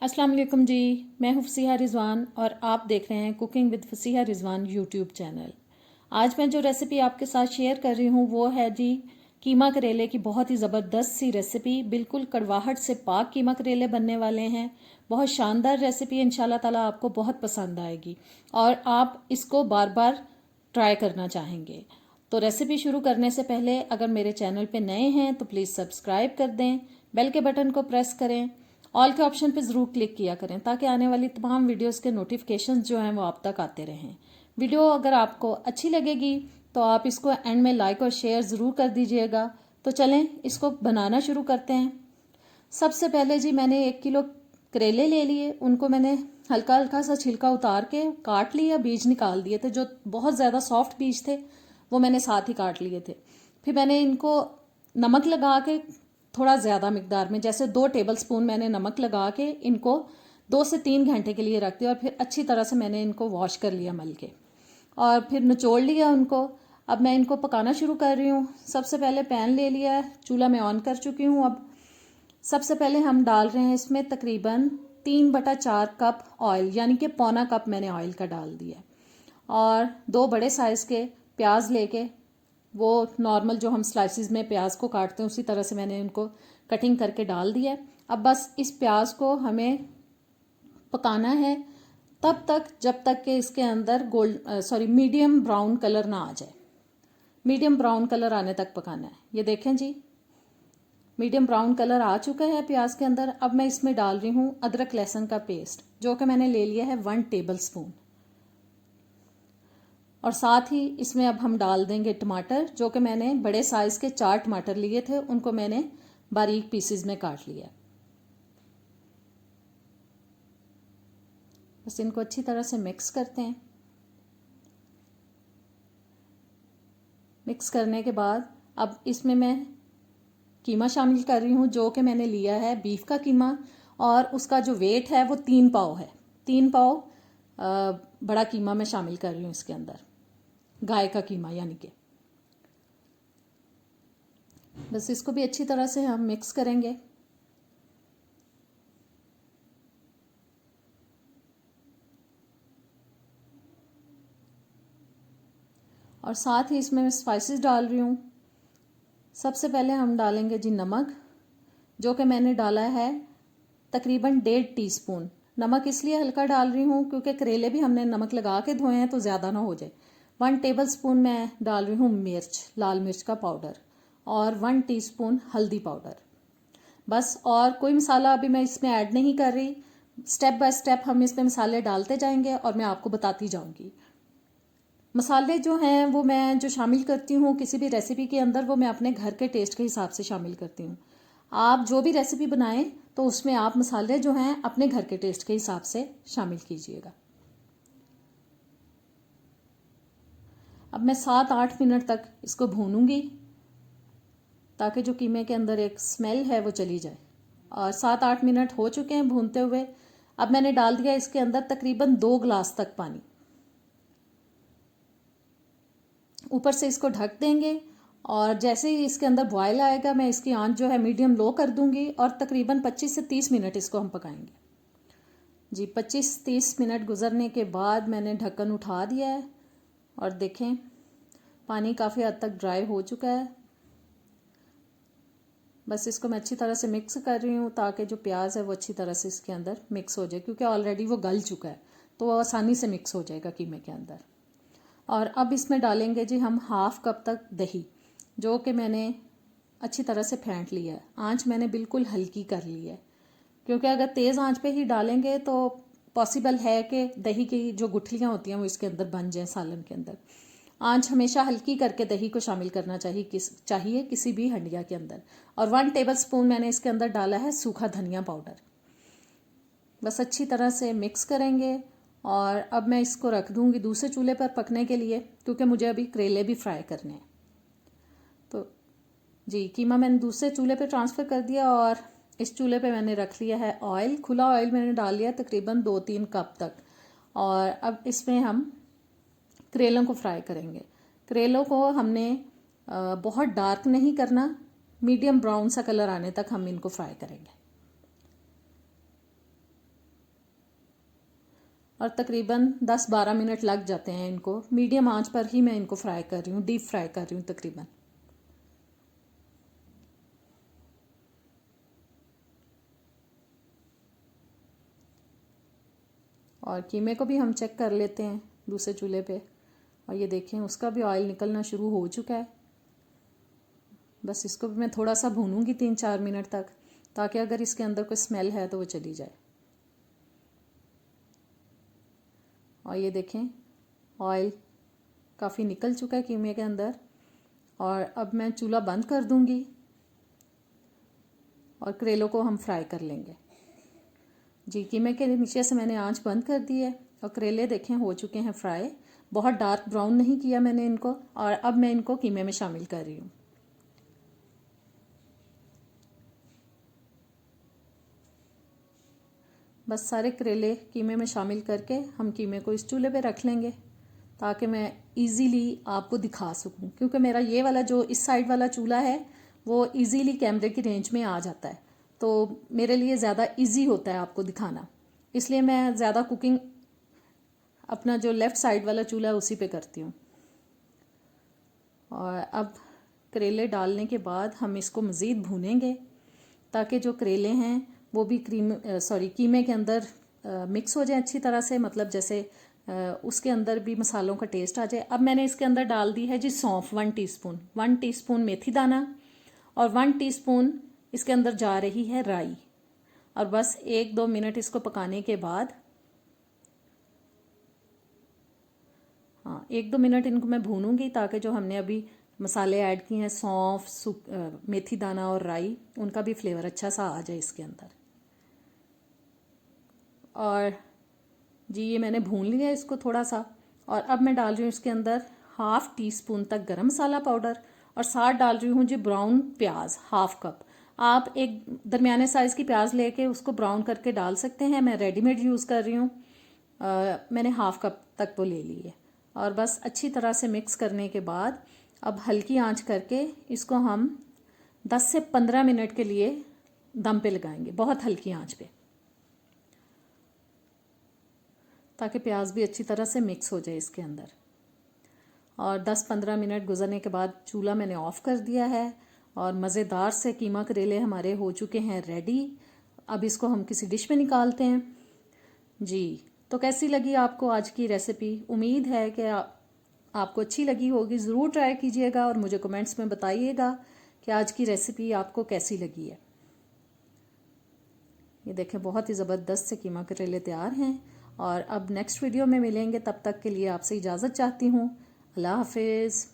अस्सलाम वालेकुम जी। मैं हूँ फसीहा रिजवान और आप देख रहे हैं cooking with Fasiha Rizwan YouTube channel. आज मैं जो रेसिपी आपके साथ शेयर कर रही हूँ वो है जी कीमा करेले की बहुत ही ज़बरदस्त सी रेसिपी। बिल्कुल कड़वाहट से पाक कीमा करेले बनने वाले हैं। बहुत शानदार रेसिपी, इंशाल्लाह ताला आपको बहुत पसंद आएगी और आप इसको बार बार ट्राई करना चाहेंगे। तो रेसिपी शुरू करने से पहले अगर मेरे चैनल पे नए हैं तो प्लीज़ सब्सक्राइब कर दें, बेल के बटन को प्रेस करें, ऑल के ऑप्शन पे ज़रूर क्लिक किया करें ताकि आने वाली तमाम वीडियोस के नोटिफिकेशंस जो हैं वो आप तक आते रहें। वीडियो अगर आपको अच्छी लगेगी तो आप इसको एंड में लाइक और शेयर ज़रूर कर दीजिएगा। तो चलें इसको बनाना शुरू करते हैं। सबसे पहले जी मैंने 1 किलो करेले ले लिए। उनको मैंने हल्का हल्का सा छिलका उतार के काट लिया, बीज निकाल दिए थे। जो बहुत ज़्यादा सॉफ्ट बीज थे वो मैंने साथ ही काट लिए थे। फिर मैंने इनको नमक लगा के थोड़ा ज़्यादा मिकदार में, जैसे 2 टेबल स्पून मैंने नमक लगा के इनको 2 से 3 घंटे के लिए रख दिया और फिर अच्छी तरह से मैंने इनको वॉश कर लिया मल के और फिर निचोड़ लिया उनको। अब मैं इनको पकाना शुरू कर रही हूँ। सबसे पहले पैन ले लिया है, चूल्हा मैं ऑन कर चुकी हूँ। अब सबसे पहले हम डाल रहे हैं इसमें तकरीबन 3/4 कप ऑयल, यानी कि पौना कप मैंने ऑयल का डाल दिया। और 2 बड़े साइज़ के प्याज लेके, वो नॉर्मल जो हम स्लाइसिस में प्याज को काटते हैं उसी तरह से मैंने उनको कटिंग करके डाल दिया। अब बस इस प्याज को हमें पकाना है तब तक जब तक कि इसके अंदर मीडियम ब्राउन कलर ना आ जाए। मीडियम ब्राउन कलर आने तक पकाना है। ये देखें जी, मीडियम ब्राउन कलर आ चुका है प्याज के अंदर। अब मैं इसमें डाल रही हूँ अदरक लहसुन का पेस्ट, जो कि मैंने ले लिया है 1 टेबल स्पून। और साथ ही इसमें अब हम डाल देंगे टमाटर, जो कि मैंने बड़े साइज़ के 4 टमाटर लिए थे, उनको मैंने बारीक पीसेस में काट लिया। बस इनको अच्छी तरह से मिक्स करते हैं। मिक्स करने के बाद अब इसमें मैं कीमा शामिल कर रही हूँ, जो कि मैंने लिया है बीफ का कीमा और उसका जो वेट है वो 3 पाव है। 3 पाव बड़ा कीमा मैं शामिल कर रही हूँ इसके अंदर, गाय का कीमा यानी कि। बस इसको भी अच्छी तरह से हम मिक्स करेंगे। और साथ ही इसमें मैं स्पाइसेस डाल रही हूँ। सबसे पहले हम डालेंगे जी नमक, जो कि मैंने डाला है तकरीबन 1.5 टीस्पून। नमक इसलिए हल्का डाल रही हूँ क्योंकि करेले भी हमने नमक लगा के धोए हैं तो ज़्यादा ना हो जाए। 1 टेबल स्पून मैं डाल रही हूँ मिर्च, लाल मिर्च का पाउडर, और 1 टीस्पून हल्दी पाउडर। बस और कोई मसाला अभी मैं इसमें ऐड नहीं कर रही। स्टेप बाय स्टेप हम इसमें मसाले डालते जाएंगे और मैं आपको बताती जाऊंगी। मसाले जो हैं वो मैं जो शामिल करती हूँ किसी भी रेसिपी के अंदर, वो मैं अपने घर के टेस्ट के हिसाब से शामिल करती हूँ। आप जो भी रेसिपी बनाएं तो उसमें आप मसाले जो हैं अपने घर के टेस्ट के हिसाब से शामिल कीजिएगा। अब मैं 7-8 मिनट तक इसको भूनूंगी ताकि जो कीमे के अंदर एक स्मेल है वो चली जाए। और 7-8 मिनट हो चुके हैं भूनते हुए। अब मैंने डाल दिया इसके अंदर तकरीबन 2 गिलास तक पानी। ऊपर से इसको ढक देंगे और जैसे ही इसके अंदर बॉयल आएगा मैं इसकी आंच जो है मीडियम लो कर दूंगी और तकरीबन 25 से 30 मिनट इसको हम पकाएंगे। जी 25-30 मिनट गुजरने के बाद मैंने ढक्कन उठा दिया है और देखें पानी काफ़ी हद तक ड्राई हो चुका है। बस इसको मैं अच्छी तरह से मिक्स कर रही हूँ ताकि जो प्याज है वो अच्छी तरह से इसके अंदर मिक्स हो जाए, क्योंकि ऑलरेडी वो गल चुका है तो वो आसानी से मिक्स हो जाएगा कीमे के अंदर। और अब इसमें डालेंगे जी हम 1/2 कप तक दही, जो कि मैंने अच्छी तरह से फेंट लिया है। आंच मैंने बिल्कुल हल्की कर ली है, क्योंकि अगर तेज़ आंच पे ही डालेंगे तो पॉसिबल है कि दही की जो गुठलियाँ होती हैं वो इसके अंदर बन जाएं सालन के अंदर। आंच हमेशा हल्की करके दही को शामिल करना चाहिए किसी भी हंडिया के अंदर। और 1 टेबल स्पून मैंने इसके अंदर डाला है सूखा धनिया पाउडर। बस अच्छी तरह से मिक्स करेंगे और अब मैं इसको रख दूंगी दूसरे चूल्हे पर पकने के लिए, क्योंकि मुझे अभी करेले भी फ्राई करने हैं। तो जी कीमा मैंने दूसरे चूल्हे पे ट्रांसफ़र कर दिया और इस चूल्हे पे मैंने रख लिया है ऑयल। खुला ऑयल मैंने डाल लिया तकरीबन 2-3 कप तक। और अब इसमें हम करेलों को फ्राई करेंगे। करेलों को हमने बहुत डार्क नहीं करना, मीडियम ब्राउन सा कलर आने तक हम इनको फ्राई करेंगे। और तकरीबन 10-12 मिनट लग जाते हैं इनको। मीडियम आंच पर ही मैं इनको फ्राई कर रही हूँ, डीप फ्राई कर रही हूँ तकरीबन। और कीमे को भी हम चेक कर लेते हैं दूसरे चूल्हे पे। और ये देखें उसका भी ऑयल निकलना शुरू हो चुका है। बस इसको भी मैं थोड़ा सा भूनूंगी 3-4 मिनट तक, ताकि अगर इसके अंदर कोई स्मेल है तो वो चली जाए। और ये देखें ऑयल काफ़ी निकल चुका है कीमे के अंदर। और अब मैं चूल्हा बंद कर दूंगी और करेलों को हम फ्राई कर लेंगे। जी, कीमे के नीचे से मैंने आंच बंद कर दी है और करेले देखें हो चुके हैं फ्राई। बहुत डार्क ब्राउन नहीं किया मैंने इनको। और अब मैं इनको कीमे में शामिल कर रही हूँ। बस सारे करेले कीमे में शामिल करके हम कीमे को इस चूल्हे पे रख लेंगे, ताकि मैं इजीली आपको दिखा सकूं। क्योंकि मेरा ये वाला जो इस साइड वाला चूल्हा है वो इजीली कैमरे की रेंज में आ जाता है, तो मेरे लिए ज़्यादा इजी होता है आपको दिखाना। इसलिए मैं ज़्यादा कुकिंग अपना जो लेफ़्ट साइड वाला चूल्हा है उसी पे करती हूँ। और अब करेले डालने के बाद हम इसको मज़ीद भूनेंगे, ताकि जो करेले हैं वो भी कीमे के अंदर मिक्स हो जाए अच्छी तरह से, मतलब जैसे उसके अंदर भी मसालों का टेस्ट आ जाए। अब मैंने इसके अंदर डाल दी है जी सौंफ 1 टीस्पून, 1 टीस्पून मेथी दाना और 1 टीस्पून इसके अंदर जा रही है राई। और बस 1-2 मिनट इसको पकाने के बाद, हाँ 1-2 मिनट इनको मैं भूनूंगी, ताकि जो हमने अभी मसाले ऐड किए हैं सौंफ, मेथी दाना और राई, उनका भी फ्लेवर अच्छा सा आ जाए इसके अंदर। और जी ये मैंने भून लिया इसको थोड़ा सा। और अब मैं डाल रही हूँ इसके अंदर 1/2 टीस्पून तक गरम मसाला पाउडर और साथ डाल रही हूँ जी ब्राउन प्याज 1/2 कप। आप एक दरमियाने साइज़ की प्याज लेके उसको ब्राउन करके डाल सकते हैं। मैं रेडीमेड यूज़ कर रही हूँ। मैंने 1/2 कप तक वो ले ली है। और बस अच्छी तरह से मिक्स करने के बाद अब हल्की आंच करके इसको हम 10 से 15 मिनट के लिए दम पे लगाएंगे, बहुत हल्की आंच पे, ताकि प्याज भी अच्छी तरह से मिक्स हो जाए इसके अंदर। और 10-15 मिनट गुजरने के बाद चूल्हा मैंने ऑफ़ कर दिया है और मज़ेदार से कीमा करेले हमारे हो चुके हैं रेडी। अब इसको हम किसी डिश में निकालते हैं। जी, तो कैसी लगी आपको आज की रेसिपी? उम्मीद है कि आपको अच्छी लगी होगी। ज़रूर ट्राई कीजिएगा और मुझे कमेंट्स में बताइएगा कि आज की रेसिपी आपको कैसी लगी है। ये देखें बहुत ही ज़बरदस्त से कीमा करेले तैयार हैं। और अब नेक्स्ट वीडियो में मिलेंगे, तब तक के लिए आपसे इजाज़त चाहती हूँ। अल्लाह हाफिज़।